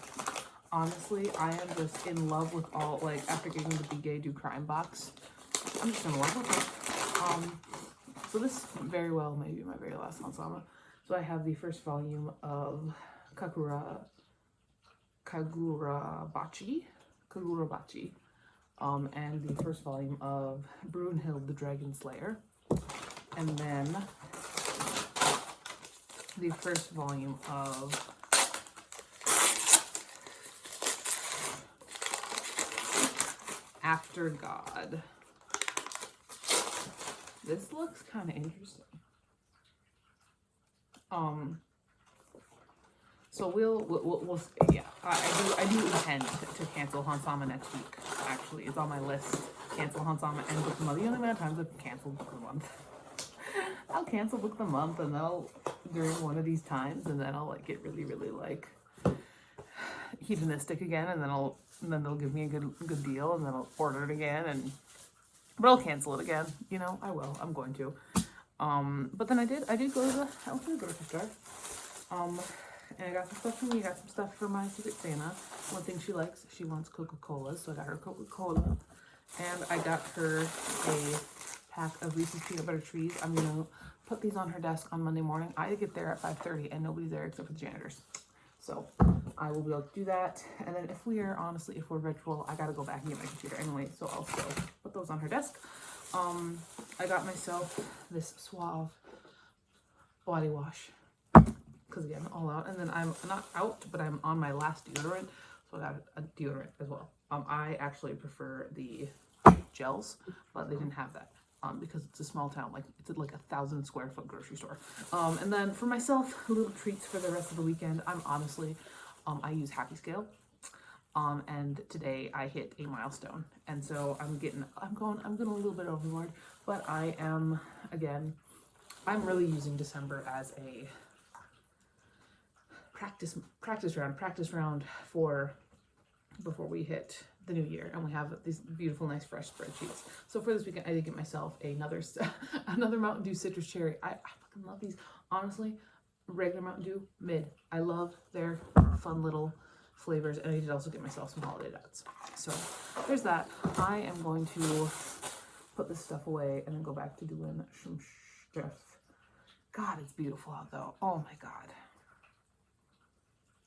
Honestly, I am just in love with all, like, after getting the Be Gay Do Crime box, I'm just in love with it. So this very well may be my very last Hansama. So I have the first volume of Kagurabachi, and the first volume of Brunhild the Dragon Slayer. And then the first volume of After God. This looks kind of interesting. So we'll yeah. I do intend to cancel Hansama next week. Actually, it's on my list. Cancel Hansama and Book of the Month. The only amount of times I've canceled Book of the Month. I'll cancel Book of the Month, and then I'll during one of these times, and then I'll like get really like hedonistic again, and then they'll give me a good deal, and then I'll order it again, but I'll cancel it again. You know, I will. I'm going to. But then I did go to I went to the grocery store. And I got some stuff for me. I got some stuff for my Secret Santa. One thing she likes, she wants Coca-Cola, so I got her Coca-Cola. And I got her a pack of Reese's Peanut Butter Trees. I'm gonna put these on her desk on Monday morning. I get there at 5:30 and nobody's there except for the janitors. So I will be able to do that. And then if we're virtual, I gotta go back and get my computer anyway, so I'll still put those on her desk. I got myself this Suave body wash. Because again, all out. And then I'm not out, but I'm on my last deodorant. So I got a deodorant as well. I actually prefer the gels, but they didn't have that. Because it's a small town, like it's like 1,000 square foot grocery store. And then for myself, little treats for the rest of the weekend. I'm honestly, I use Happy Scale. And today I hit a milestone. And so I'm going a little bit overboard, but I am, again, I'm really using December as a practice round for before we hit the new year, and we have these beautiful, nice, fresh spreadsheets. So for this weekend, I did get myself another Mountain Dew Citrus Cherry. I fucking love these. Honestly, regular Mountain Dew, mid. I love their fun little flavors, and I did also get myself some holiday nuts. So there's that. I am going to put this stuff away and then go back to doing some stuff. God, it's beautiful out though. Oh my God.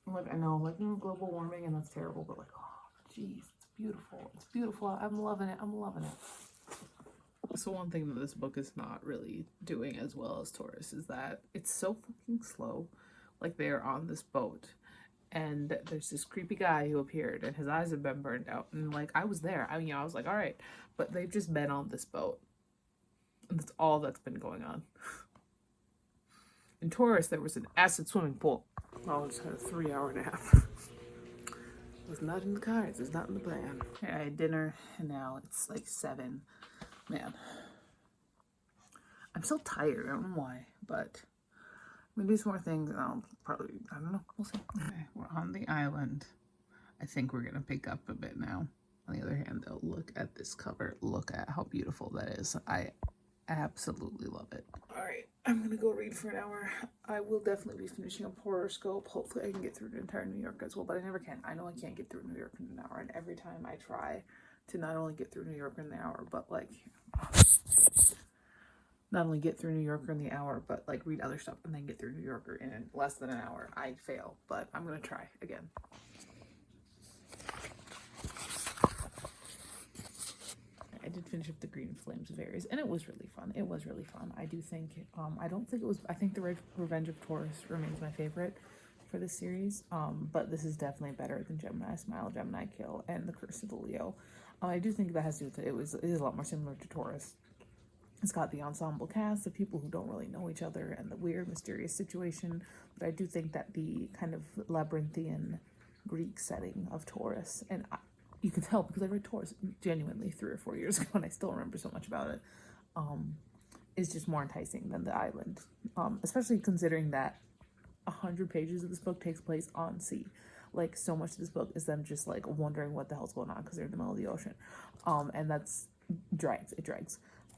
Like, I know, like, global warming, and that's terrible, but like, oh, geez, it's beautiful. It's beautiful. I'm loving it. So one thing that this book is not really doing as well as Taurus is that it's so fucking slow. Like, they're on this boat, and there's this creepy guy who appeared, and his eyes have been burned out, and like, I was there. I mean, I was like, all right, but they've just been on this boat, and that's all that's been going on. In Taurus, there was an acid swimming pool. Oh, it's had a 3-hour nap. It's not in the cards. It's not in the plan. I had dinner, and now it's like 7. Man, I'm so tired. I don't know why, but I'm gonna do some more things, and I'll probably, I don't know. We'll see. Okay, we're on the island. I think we're gonna pick up a bit now. On the other hand, though, look at this cover. Look at how beautiful that is. I absolutely love it. All right, I'm gonna go read for an hour. I will definitely be finishing up Horoscope. Hopefully I can get through the entire New York as well, but I never can. I know I can't get through New York in an hour, and every time I try to not only get through New York in the hour, but like not only get through New Yorker in the hour, but like read other stuff and then get through New Yorker in less than an hour, I fail, but I'm gonna try again. I did finish up the Green Flames of Aries, and it was really fun. I do think, I think the Revenge of Taurus remains my favorite for this series, but this is definitely better than Gemini Smile, Gemini Kill, and The Curse of the Leo. I do think that has to do with it is a lot more similar to Taurus. It's got the ensemble cast of people who don't really know each other and the weird, mysterious situation, but I do think that the kind of labyrinthian Greek setting of Taurus, and you can tell because I read Taurus genuinely 3 or 4 years ago and I still remember so much about it, is just more enticing than the island, especially considering that 100 pages of this book takes place on sea. Like, so much of this book is them just like wondering what the hell's going on because they're in the middle of the ocean, and that's drags.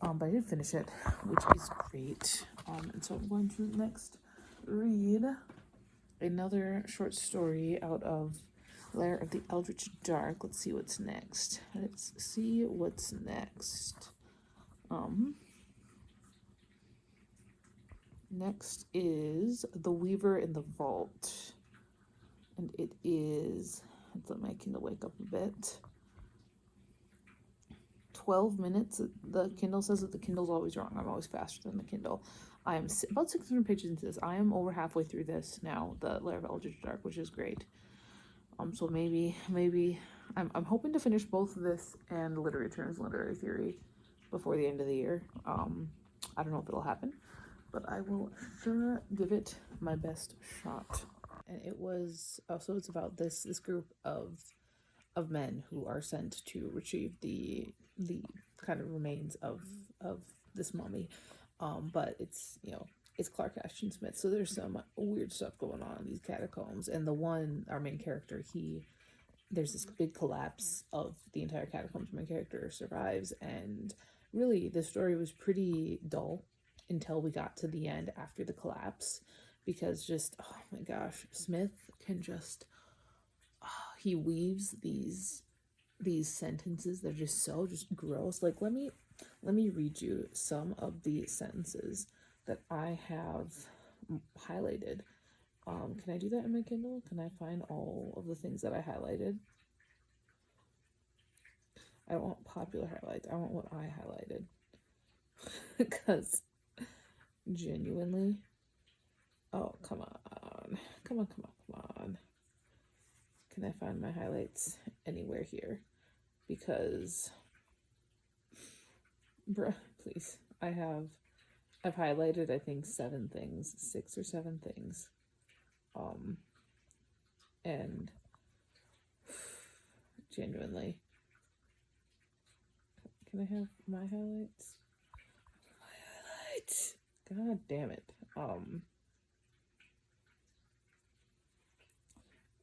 But I did finish it, which is great. And so I'm going to next read another short story out of Lair of the Eldritch Dark. Let's see what's next. Next is The Weaver in the Vault. And it is, let's let my Kindle wake up a bit. 12 minutes. The Kindle says that the Kindle's always wrong. I'm always faster than the Kindle. I am about 600 pages into this. I am over halfway through this now, the Lair of Eldritch Dark, which is great. So maybe I'm hoping to finish both of this and Literary Terms, Literary Theory before the end of the year. I don't know if it'll happen, but I will sure give it my best shot. And it was also, it's about this group of men who are sent to retrieve the kind of remains of this mummy. But it's, you know, it's Clark Ashton Smith, so there's some weird stuff going on in these catacombs. And our main character, there's this big collapse of the entire catacombs. My character survives, and really the story was pretty dull until we got to the end after the collapse, because just, oh my gosh, Smith can just, he weaves these sentences that are just gross. Like, let me read you some of the sentences that I have highlighted. Can I do that in my Kindle? Can I find all of the things that I highlighted? I don't want popular highlights. I want what I highlighted. Because genuinely, oh, come on. Come on. Can I find my highlights anywhere here? Because, bruh, please. I've highlighted, I think, 6 or 7 things. And genuinely, can I have my highlights? God damn it.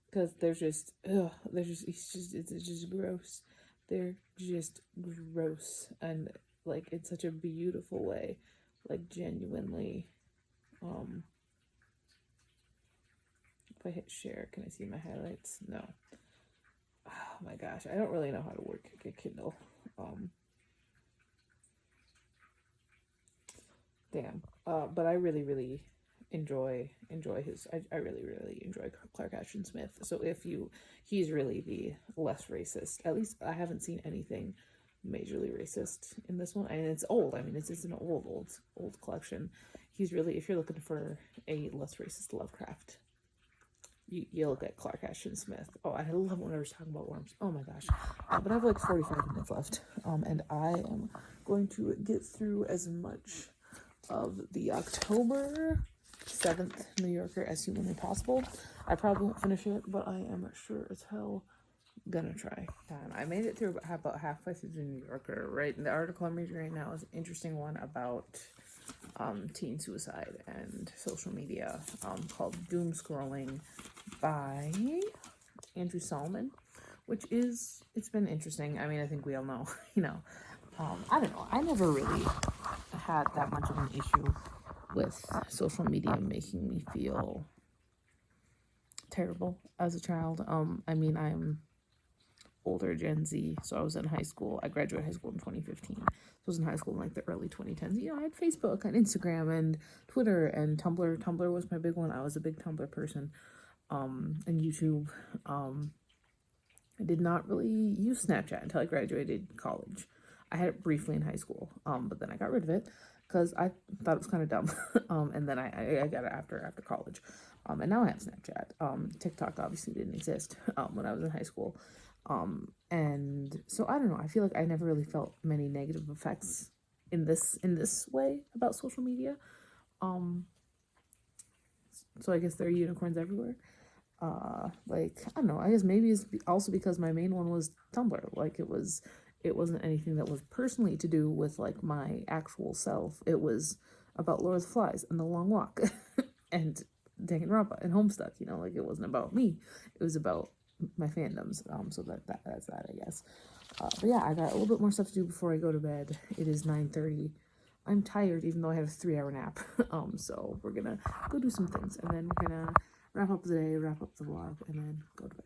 Because it's just gross. They're just gross, and like, in such a beautiful way, like, genuinely. If I hit share, can I see my highlights? No. Oh my gosh, I don't really know how to work a Kindle. Damn. But I really enjoy his. I really enjoy Clark Ashton Smith. So he's really the less racist. At least I haven't seen anything majorly racist in this one, and it's old. I mean, it's an old collection. He's really, if you're looking for a less racist Lovecraft, you look at Clark Ashton Smith. Oh, I love when I was talking about worms. Oh my gosh. But I have like 45 minutes left, and I am going to get through as much of the October 7th New Yorker as humanly possible. I probably won't finish it, but I am sure as hell gonna try. I made it through about halfway through the New Yorker, right? And the article I'm reading right now is an interesting one about teen suicide and social media, called Doom Scrolling by Andrew Solomon, which it's been interesting. I mean, I think we all know, I don't know. I never really had that much of an issue with social media making me feel terrible as a child. I mean, I'm older Gen Z, so I was in high school. I graduated high school in 2015. So I was in high school in like the early 2010s. I had Facebook and Instagram and Twitter and Tumblr. Tumblr was my big one. I was a big Tumblr person. And YouTube. I did not really use Snapchat until I graduated college. I had it briefly in high school, but then I got rid of it because I thought it was kind of dumb. And then I got it after college. And now I have Snapchat. TikTok obviously didn't exist when I was in high school. And so I don't know. I feel like I never really felt many negative effects in this way about social media. So I guess there are unicorns everywhere. Like, I don't know, I guess maybe it's also because my main one was Tumblr. Like, it wasn't anything that was personally to do with like my actual self. It was about Lord of the Flies and The Long Walk and Danganronpa and Homestuck, like, it wasn't about me. It was about my fandoms. So that's that, I guess. But yeah, I got a little bit more stuff to do before I go to bed. It is 9:30. I'm tired, even though I have a 3-hour nap. So we're gonna go do some things, and then we're gonna wrap up the day, wrap up the vlog, and then go to bed.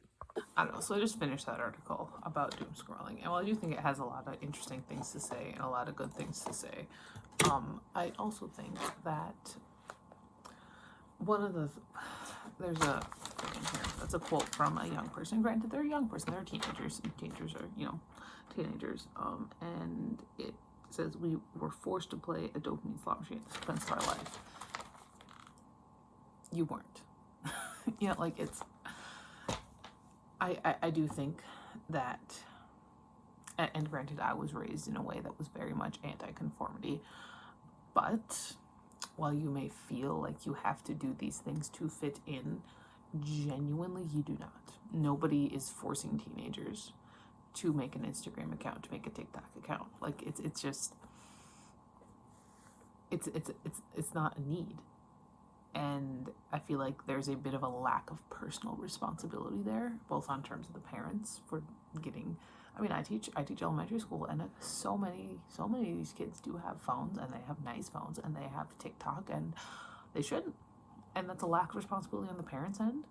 I don't know, so I just finished that article about doom scrolling, and while I do think it has a lot of interesting things to say and a lot of good things to say, I also think that there's a here. That's a quote from a young person. Granted, they're a young person. They're teenagers. And teenagers are, teenagers. And it says, we were forced to play a dopamine slot machine at the expense of our life. You weren't. It's... I do think that... And granted, I was raised in a way that was very much anti-conformity. But while you may feel like you have to do these things to fit in, genuinely you do not. Nobody is forcing teenagers to make an Instagram account, to make a TikTok account. Like it's just it's not a need. And I feel like there's a bit of a lack of personal responsibility there, both on terms of the parents for getting... I mean, I teach elementary school, and so many of these kids do have phones, and they have nice phones, and they have TikTok, and they shouldn't. And that's a lack of responsibility on the parents' end.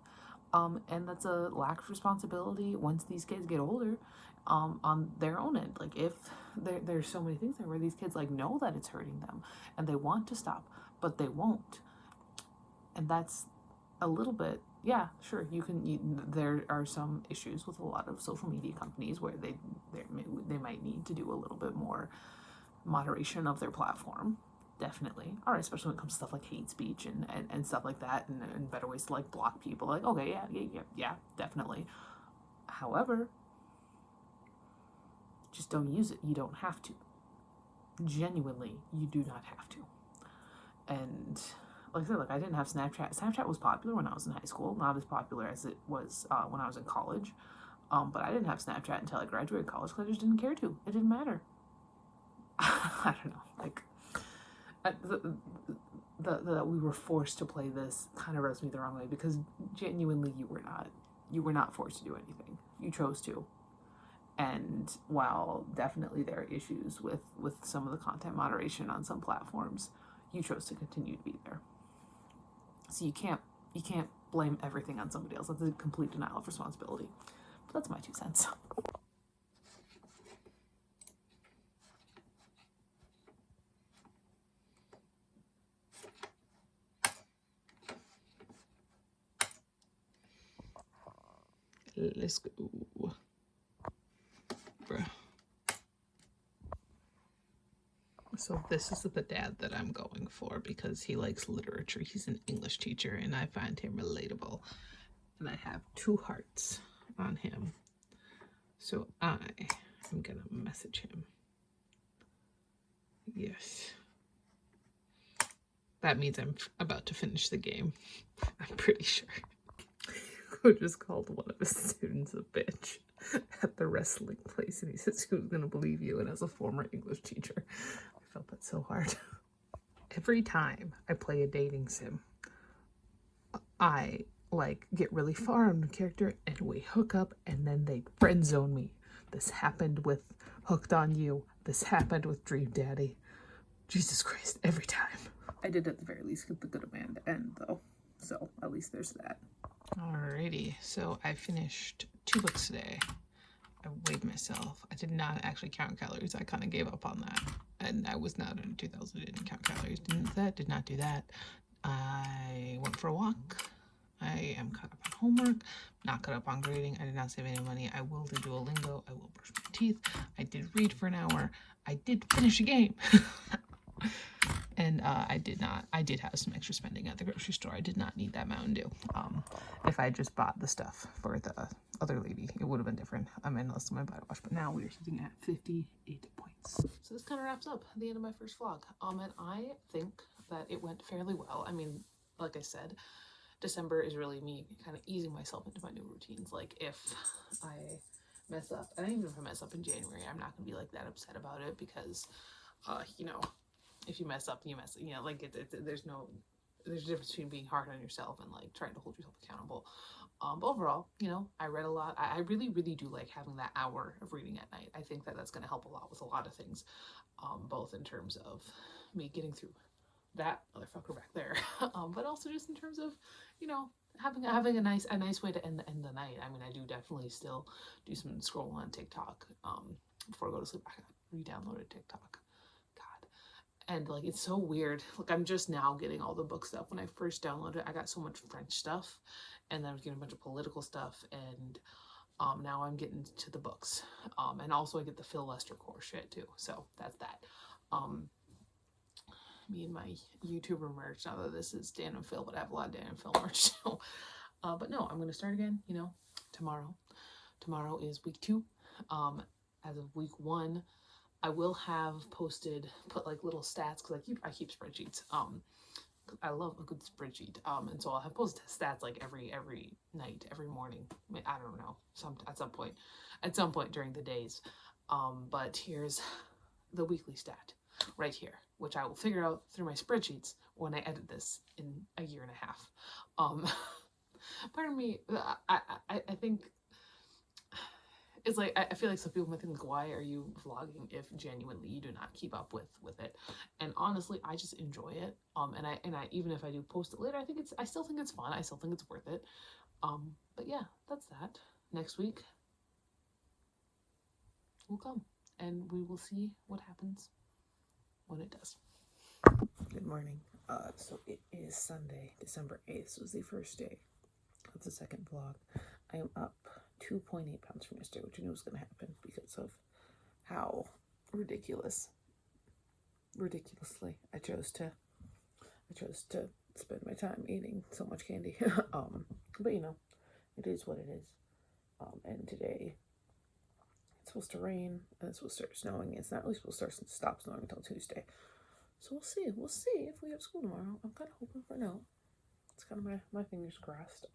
And that's a lack of responsibility once these kids get older, on their own end. Like, if there's so many things there where these kids know that it's hurting them, and they want to stop, but they won't. And that's a little bit... Yeah, sure, there are some issues with a lot of social media companies where they might need to do a little bit more moderation of their platform, definitely. All right, especially when it comes to stuff like hate speech and stuff like that, and better ways to block people. Okay, yeah, definitely. However, just don't use it. You don't have to. Genuinely, you do not have to. And... like I said, I didn't have Snapchat. Snapchat was popular when I was in high school, not as popular as it was when I was in college. But I didn't have Snapchat until I graduated college because I just didn't care to. It didn't matter. I don't know. That we were forced to play this kind of rubs me the wrong way, because genuinely you were not forced to do anything. You chose to. And while definitely there are issues with some of the content moderation on some platforms, you chose to continue to be there. So you can't blame everything on somebody else. That's a complete denial of responsibility. But that's my 2 cents. Let's go. Bruh. So this is the dad that I'm going for, because he likes literature. He's an English teacher, and I find him relatable. And I have 2 hearts on him. So I am gonna message him. Yes. That means I'm about to finish the game. I'm pretty sure. Who just called one of his students a bitch at the wrestling place, and he says, who's gonna believe you? And as a former English teacher, I felt that so hard. Every time I play a dating sim, I get really far on the character and we hook up, and then they friend zone me. This happened with Hooked on You. This happened with Dream Daddy. Jesus Christ, every time. I did at the very least get the good Amanda end though, so at least there's that. Alrighty, so I finished 2 books today. I weighed myself. I did not actually count calories. I kind of gave up on that. And I was not in 2000. I didn't count calories. Did not do that. I went for a walk. I am caught up on homework. Not caught up on grading. I did not save any money. I will do Duolingo. I will brush my teeth. I did read for an hour. I did finish a game. And I did have some extra spending at the grocery store. I did not need that Mountain Dew. If I just bought the stuff for the other lady, it would have been different. I'm in less of my body wash, but now we're sitting at 58 points. So this kind of wraps up the end of my first vlog. And I think that it went fairly well. I mean, like I said, December is really me kind of easing myself into my new routines. Like, if I mess up, and even if I mess up in January, I'm not gonna be that upset about it, because if you mess up, you mess up. There's a difference between being hard on yourself and trying to hold yourself accountable. But overall, I read a lot. I really, really do like having that hour of reading at night. I think that that's going to help a lot with a lot of things, both in terms of me getting through that motherfucker back there, but also just in terms of, having a nice way to end the night. I mean, I do definitely still do some scrolling on TikTok before I go to sleep. I re-downloaded TikTok. And it's so weird. I'm just now getting all the book stuff. When I first downloaded it, I got so much French stuff, and then I was getting a bunch of political stuff, and now I'm getting to the books, and also I get the Phil Lester core shit too. So that's that. Me and my YouTuber merch. Not that this is Dan and Phil, but I have a lot of Dan and Phil merch too. But no, I'm gonna start again. You know, tomorrow. Tomorrow is week 2. As of week 1, I will have put like little stats, because I keep spreadsheets. I love a good spreadsheet. And so I'll have posted stats like every night, every morning. I don't know, at some point during the days. But here's the weekly stat right here, which I will figure out through my spreadsheets when I edit this in a year and a half. Pardon me, I think it's like, I feel like some people might think, why are you vlogging if genuinely you do not keep up with it? And honestly, I just enjoy it. And I even if I do post it later, I still think it's fun. I still think it's worth it. But yeah, that's that. Next week will come, and we will see what happens when it does. Good morning. So it is Sunday, December 8th. So it was the first day of the second vlog. I am up 2.8 pounds from yesterday, which I knew was going to happen because of how ridiculously I chose to spend my time eating so much candy. But you know, it is what it is. And today it's supposed to rain and it's supposed to start snowing. It's not really supposed to stop snowing until Tuesday. So we'll see. We'll see if we have school tomorrow. I'm kind of hoping for no. It's kind of my fingers crossed.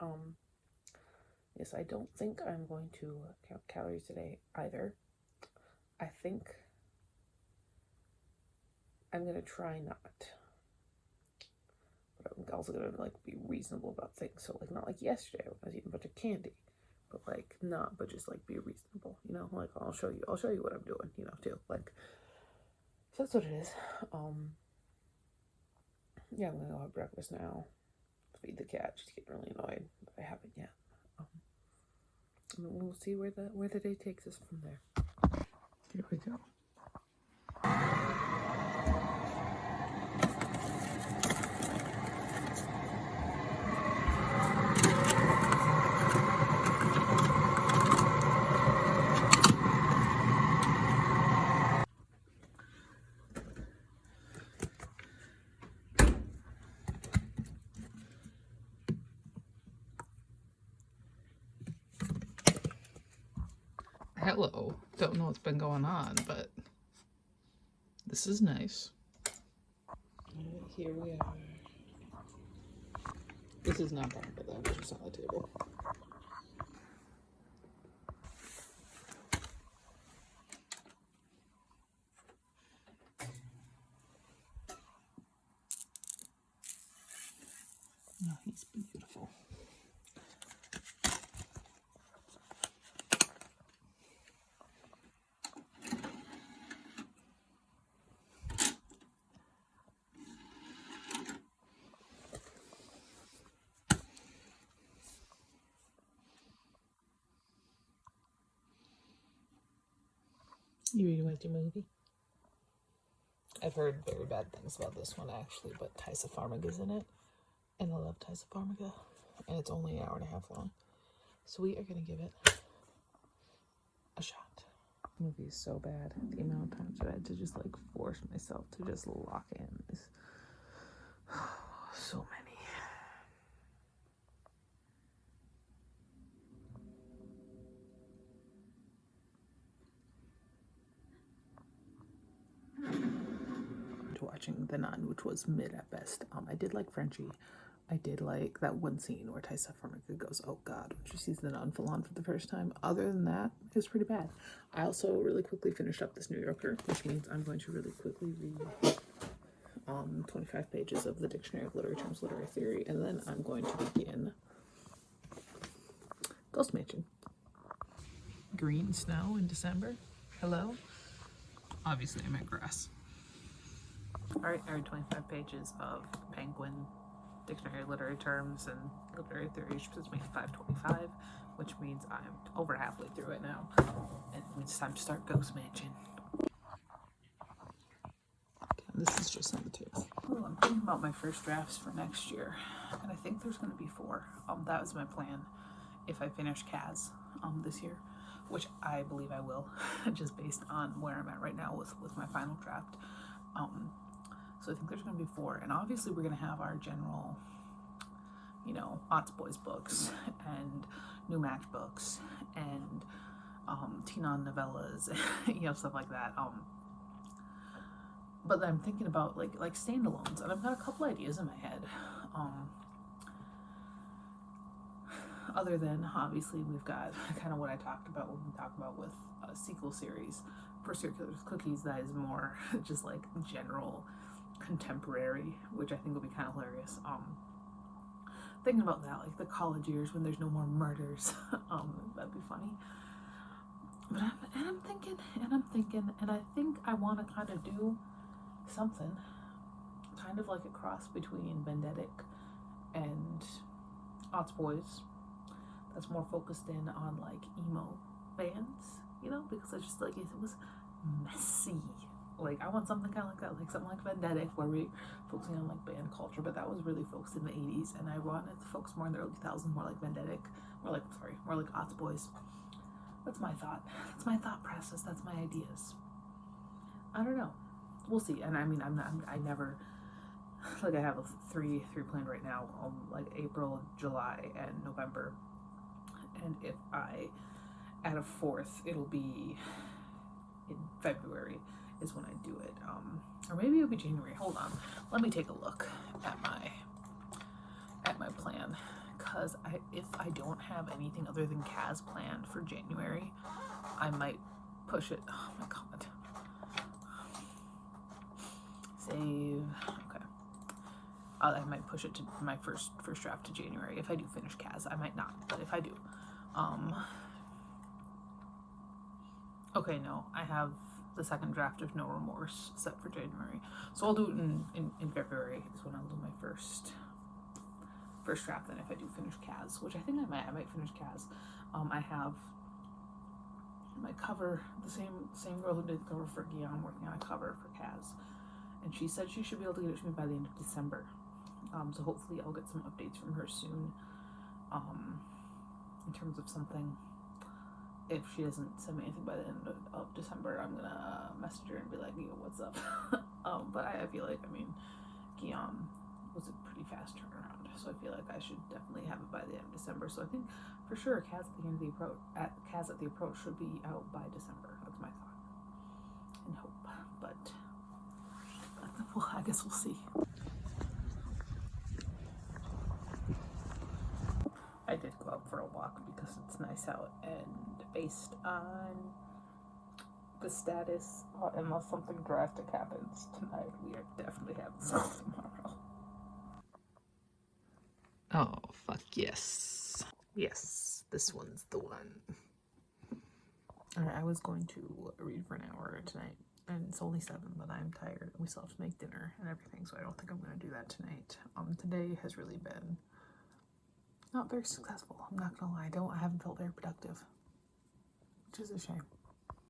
Yes, I don't think I'm going to count calories today either. I think I'm going to try not. But I'm also going to, like, be reasonable about things. So, like, not like yesterday when I was eating a bunch of candy. But, like, not, but just, like, be reasonable, you know? Like, I'll show you what I'm doing, you know, too. Like, so that's what it is. Yeah, I'm going to go have breakfast now. Feed the cat. She's getting really annoyed, but I haven't yet. And we'll see where the day takes us from there. Here we go. Hello. Don't know what's been going on, but this is nice. Here we are. This is not Barbara though, which is on the table. Oh, he's beautiful. You really watch a movie? I've heard very bad things about this one actually, but Taissa Farmiga's in it, and I love Taissa Farmiga, and it's only an hour and a half long, so we are gonna give it a shot. The movie is so bad. The amount of times I had to just like force myself to just lock in is so many. Watching The Nun, which was mid at best. I did like Frenchie. I did like that one scene where Taissa Farmiga goes, "Oh God," when she sees the nun full on for the first time. Other than that, it was pretty bad. I also really quickly finished up this New Yorker, which means I'm going to really quickly read 25 pages of the Dictionary of Literary Terms, Literary Theory, and then I'm going to begin Ghost Mansion. Green snow in December? Hello? Obviously I meant grass. Alright, I read 25 pages of Penguin, Dictionary of Literary Terms, and Literary Theory, which puts me at 525, which means I'm over halfway through it now. And it means it's time to start Ghost Mansion. Okay, this is just on the table. Oh, I'm thinking about my first drafts for next year, and I think there's going to be 4. That was my plan if I finish Kaz this year, which I believe I will, just based on where I'm at right now with my final draft. So I think there's going to be 4, and obviously we're going to have our general, you know, Otts Boys books and New Match books and Tinon novellas, you know, stuff like that. But I'm thinking about like standalones, and I've got a couple ideas in my head. Other than obviously we've got kind of what I talked about when we talked about with a sequel series for Circular Cookies that is more just like general contemporary, which I think will be kind of hilarious. Thinking about that, like the college years when there's no more murders, that'd be funny. But I'm thinking, and I think I want to kind of do something kind of like a cross between Benedict and Otts Boys that's more focused in on like emo bands, you know, because I just like it was messy. Like I want something kind of like that, like something like Benedict where we focusing on like band culture, but that was really focused in the 80s, and I wanted to focus more in the early 2000s, more like Benedict, more like Otts Boys. That's my thought. That's my thought process. That's my ideas. I don't know. We'll see. And I mean, I never, like I have three planned right now, like April, July, and November. And if I add a 4th, it'll be in February is when I do it. Or maybe it'll be January. Hold on. Let me take a look at my plan. Because if I don't have anything other than Kaz planned for January, I might push it. Oh my god. Save. Okay. I might push it to my first draft to January. If I do finish Kaz, I might not, but if I do, okay, no, I have the second draft of No Remorse set for January, so I'll do it in February is when I'll do my first draft. Then if I do finish Kaz, which I think I might finish Kaz, I have my cover, the same girl who did the cover for Guillaume working on a cover for Kaz, and she said she should be able to get it to me by the end of December. So hopefully I'll get some updates from her soon, in terms of something. If she doesn't send me anything by the end of December, I'm gonna message her and be like, yo, what's up? But I feel like, I mean, Guillaume was a pretty fast turnaround, so I feel like I should definitely have it by the end of December. So I think for sure Kaz at the Approach should be out by December. That's my thought and hope, but well, I guess we'll see. I did go out for a walk because it's nice out, and based on the status, unless something drastic happens tonight, we are definitely having something tomorrow. Oh, fuck yes. Yes, this one's the one. Alright, I was going to read for an hour tonight, and it's only 7, but I'm tired. We still have to make dinner and everything, so I don't think I'm going to do that tonight. Today has really been not very successful. I'm not gonna lie. I haven't felt very productive, which is a shame.